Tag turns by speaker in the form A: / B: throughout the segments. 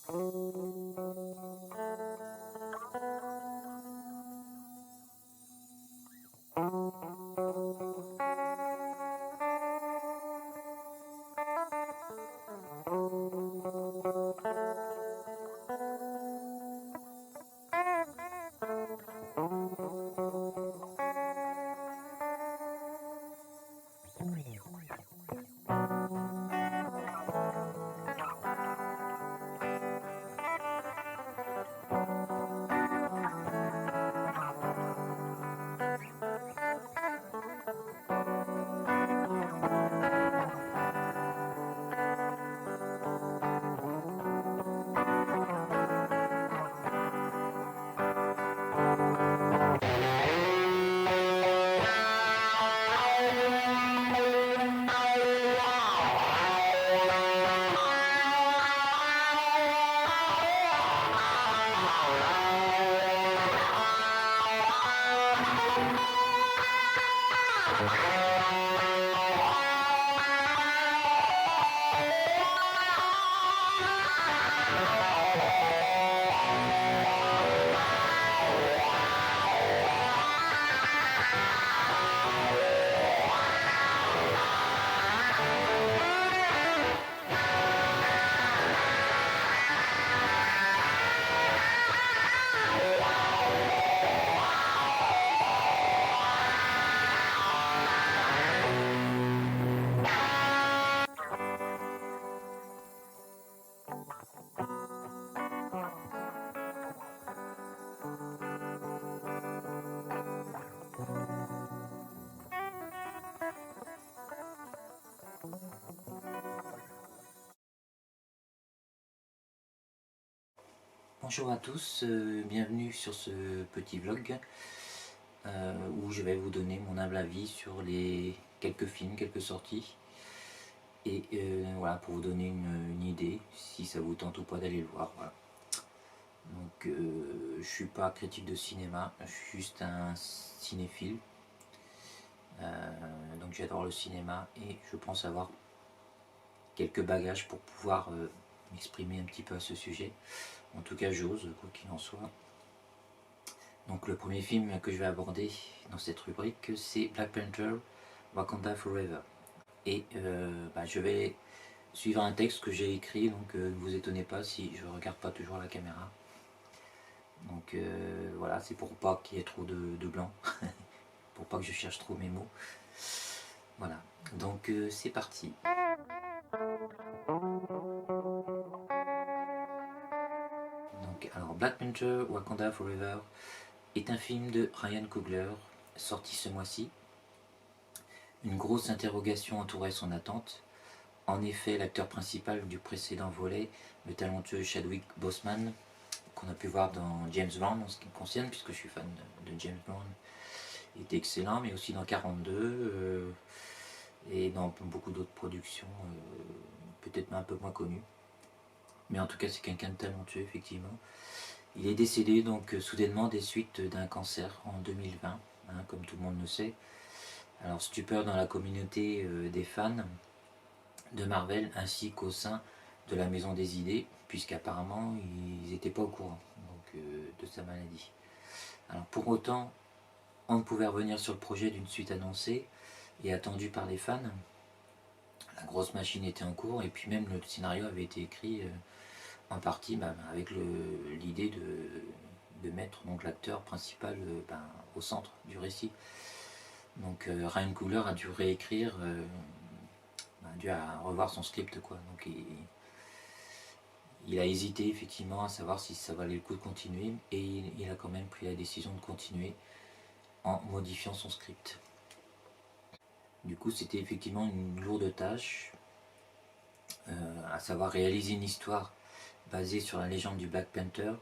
A: Bonjour à tous, bienvenue sur ce petit vlog où je vais vous donner mon humble avis sur les quelques films, quelques sorties et voilà, pour vous donner une idée si ça vous tente ou pas d'aller le voir. Voilà. Donc je suis pas critique de cinéma, je suis juste un cinéphile, donc j'adore le cinéma et je pense avoir quelques bagages pour pouvoir m'exprimer un petit peu à ce sujet. En tout cas j'ose, quoi qu'il en soit. Donc le premier film que je vais aborder dans cette rubrique, c'est Black Panther Wakanda Forever. Et je vais suivre un texte que j'ai écrit, donc ne vous étonnez pas si je ne regarde pas toujours la caméra. Donc voilà, c'est pour pas qu'il y ait trop de blanc, pour pas que je cherche trop mes mots. Voilà, donc c'est parti. Donc, alors Black Panther Wakanda Forever est un film de Ryan Coogler, sorti ce mois-ci. Une grosse interrogation entourait son attente. En effet, l'acteur principal du précédent volet, le talentueux Chadwick Boseman, qu'on a pu voir dans James Bond en ce qui me concerne, puisque je suis fan de James Bond, est excellent, mais aussi dans 42 et dans beaucoup d'autres productions, peut-être un peu moins connues. Mais en tout cas, c'est quelqu'un de talentueux, effectivement. Il est décédé donc soudainement des suites d'un cancer en 2020, hein, comme tout le monde le sait. Alors, stupeur dans la communauté des fans de Marvel ainsi qu'au sein de la Maison des Idées, puisqu'apparemment ils n'étaient pas au courant donc, de sa maladie. Alors pour autant, on ne pouvait revenir sur le projet d'une suite annoncée et attendue par les fans. La grosse machine était en cours et puis même le scénario avait été écrit en partie avec l'idée de mettre l'acteur principal au centre du récit. Donc Ryan Coogler a dû réécrire, a dû revoir son script quoi. Donc il a hésité effectivement à savoir si ça valait le coup de continuer et il a quand même pris la décision de continuer en modifiant son script. Du coup c'était effectivement une lourde tâche, à savoir réaliser une histoire basée sur la légende du Black Panther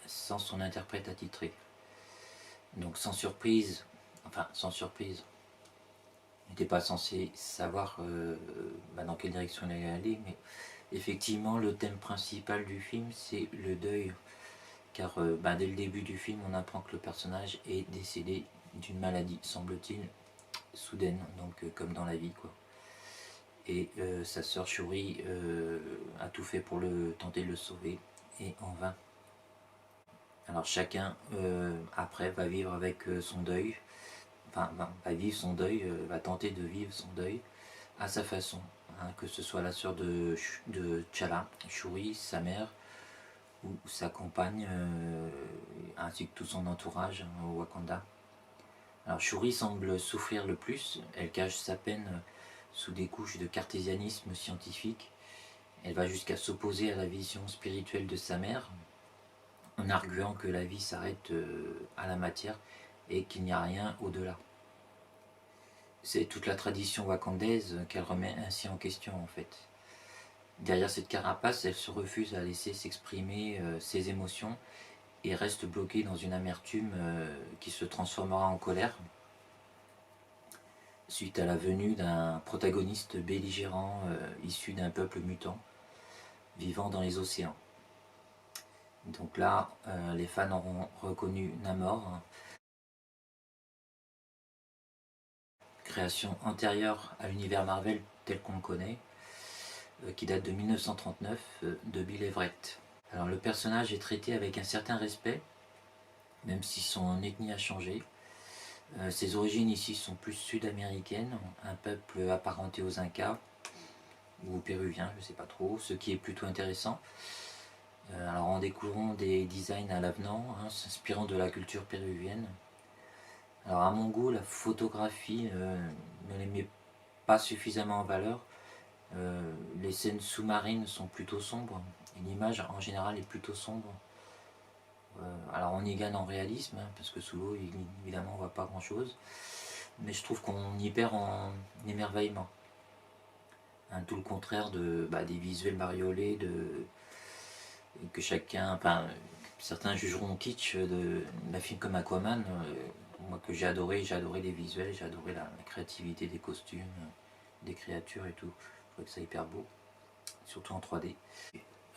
A: sans son interprète attitré. Donc sans surprise, on n'était pas censé savoir dans quelle direction il allait aller, mais effectivement le thème principal du film c'est le deuil, car dès le début du film on apprend que le personnage est décédé d'une maladie, semble-t-il, soudaine, donc comme dans la vie quoi. Et sa sœur Shuri a tout fait pour tenter de le sauver, et en vain. Alors chacun après va vivre avec son deuil, enfin va vivre son deuil, va tenter de vivre son deuil à sa façon, hein, que ce soit la sœur de T'Challa, Shuri, sa mère, ou sa compagne, ainsi que tout son entourage hein, au Wakanda. Alors Shuri semble souffrir le plus, elle cache sa peine sous des couches de cartésianisme scientifique, elle va jusqu'à s'opposer à la vision spirituelle de sa mère, en arguant que la vie s'arrête à la matière et qu'il n'y a rien au-delà. C'est toute la tradition wakandaise qu'elle remet ainsi en question en fait. Derrière cette carapace, elle se refuse à laisser s'exprimer ses émotions et reste bloquée dans une amertume qui se transformera en colère suite à la venue d'un protagoniste belligérant issu d'un peuple mutant vivant dans les océans. Donc là, les fans auront reconnu Namor, création antérieure à l'univers Marvel tel qu'on le connaît, qui date de 1939 de Bill Everett. Alors le personnage est traité avec un certain respect, même si son ethnie a changé. Ses origines ici sont plus sud-américaines, un peuple apparenté aux Incas ou aux Péruviens, je ne sais pas trop, ce qui est plutôt intéressant. Alors en découvrant des designs à l'avenant, hein, s'inspirant de la culture péruvienne. Alors à mon goût, la photographie ne les met pas suffisamment en valeur. Les scènes sous-marines sont plutôt sombres, et l'image en général est plutôt sombre. Alors on y gagne en réalisme, hein, parce que sous l'eau, évidemment, on ne voit pas grand-chose. Mais je trouve qu'on y perd en émerveillement. Hein, tout le contraire des visuels bariolés, que chacun, enfin, certains jugeront kitsch d'un film comme Aquaman. Moi que j'ai adoré les visuels, j'ai adoré la créativité des costumes, des créatures et tout. Je trouvais que ça hyper beau, surtout en 3D.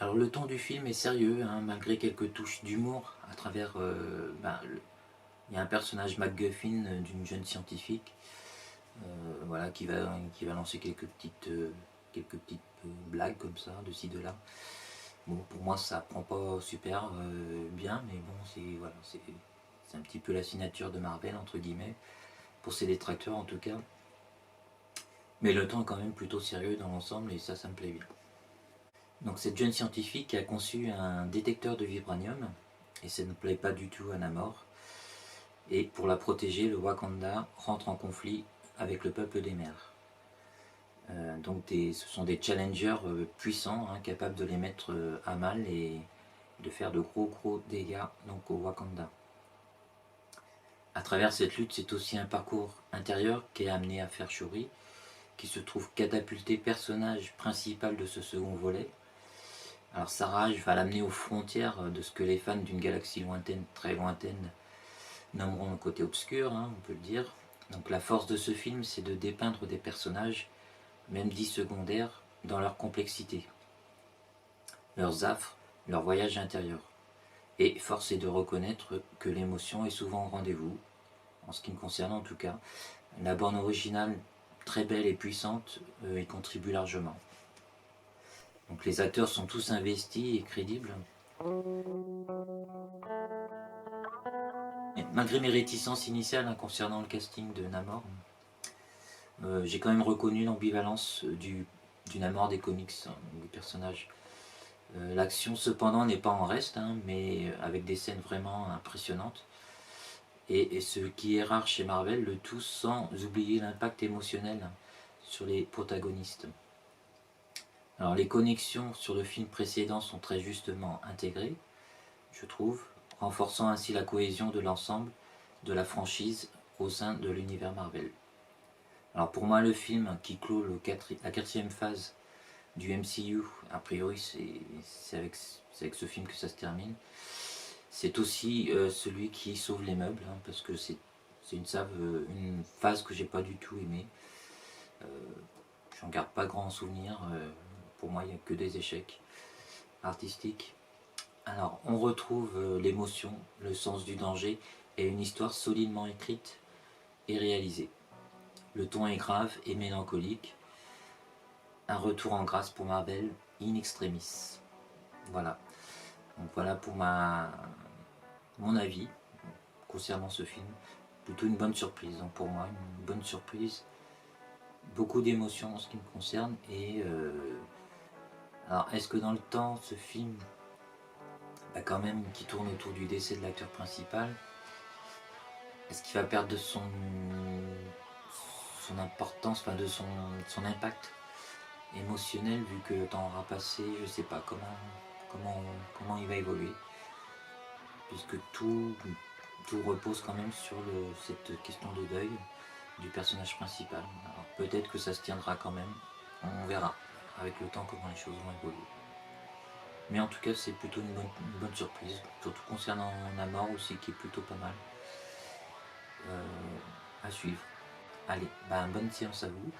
A: Alors le ton du film est sérieux, hein, malgré quelques touches d'humour à travers... il y a un personnage MacGuffin d'une jeune scientifique voilà, qui va lancer quelques petites blagues comme ça, de ci, de là. Bon, pour moi ça prend pas super bien, mais bon, c'est un petit peu la signature de Marvel, entre guillemets, pour ses détracteurs en tout cas. Mais le ton est quand même plutôt sérieux dans l'ensemble et ça me plaît bien. Donc cette jeune scientifique a conçu un détecteur de vibranium, et ça ne plaît pas du tout à Namor. Et pour la protéger, le Wakanda rentre en conflit avec le peuple des mers. Donc ce sont des challengers puissants, hein, capables de les mettre à mal et de faire de gros dégâts donc, au Wakanda. À travers cette lutte, c'est aussi un parcours intérieur qui est amené à faire Shuri, qui se trouve catapulté personnage principal de ce second volet. Alors sa rage va l'amener aux frontières de ce que les fans d'une galaxie lointaine, très lointaine, nommeront le côté obscur, hein, on peut le dire. Donc la force de ce film, c'est de dépeindre des personnages, même dits secondaires, dans leur complexité, leurs affres, leur voyage intérieur. Et force est de reconnaître que l'émotion est souvent au rendez-vous, en ce qui me concerne en tout cas. La bande originale, très belle et puissante, y contribue largement. Donc les acteurs sont tous investis et crédibles. Et malgré mes réticences initiales hein, concernant le casting de Namor, j'ai quand même reconnu l'ambivalence du Namor des comics, hein, du personnage. L'action cependant n'est pas en reste, hein, mais avec des scènes vraiment impressionnantes. Et ce qui est rare chez Marvel, le tout sans oublier l'impact émotionnel sur les protagonistes. Alors les connexions sur le film précédent sont très justement intégrées, je trouve, renforçant ainsi la cohésion de l'ensemble de la franchise au sein de l'univers Marvel. Alors pour moi, le film qui clôt la quatrième phase du MCU, a priori c'est avec ce film que ça se termine, c'est aussi celui qui sauve les meubles, hein, parce que c'est une phase que j'ai pas du tout aimée. J'en garde pas grand souvenir, pour moi il n'y a que des échecs artistiques. Alors on retrouve l'émotion, le sens du danger et une histoire solidement écrite et réalisée. Le ton est grave et mélancolique. Un retour en grâce pour Marvel in extremis. Voilà. Donc voilà pour mon avis concernant ce film. Plutôt une bonne surprise, donc pour moi une bonne surprise, beaucoup d'émotions en ce qui me concerne. Et alors est-ce que dans le temps ce film, quand même, qui tourne autour du décès de l'acteur principal, est-ce qu'il va perdre de son importance, enfin de son impact émotionnel, vu que le temps aura passé? Je sais pas comment il va évoluer, puisque tout repose quand même sur cette question de deuil du personnage principal. Alors peut-être que ça se tiendra quand même, on verra avec le temps comment les choses vont évoluer. Mais en tout cas c'est plutôt une bonne surprise, surtout concernant la mort aussi, qui est plutôt pas mal à suivre. Allez, bonne séance à vous,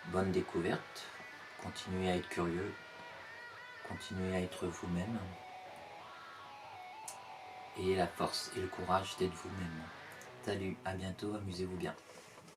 A: bonne découverte, continuez à être curieux, continuez à être vous-même, et la force et le courage d'être vous-même. Salut, à bientôt, amusez-vous bien.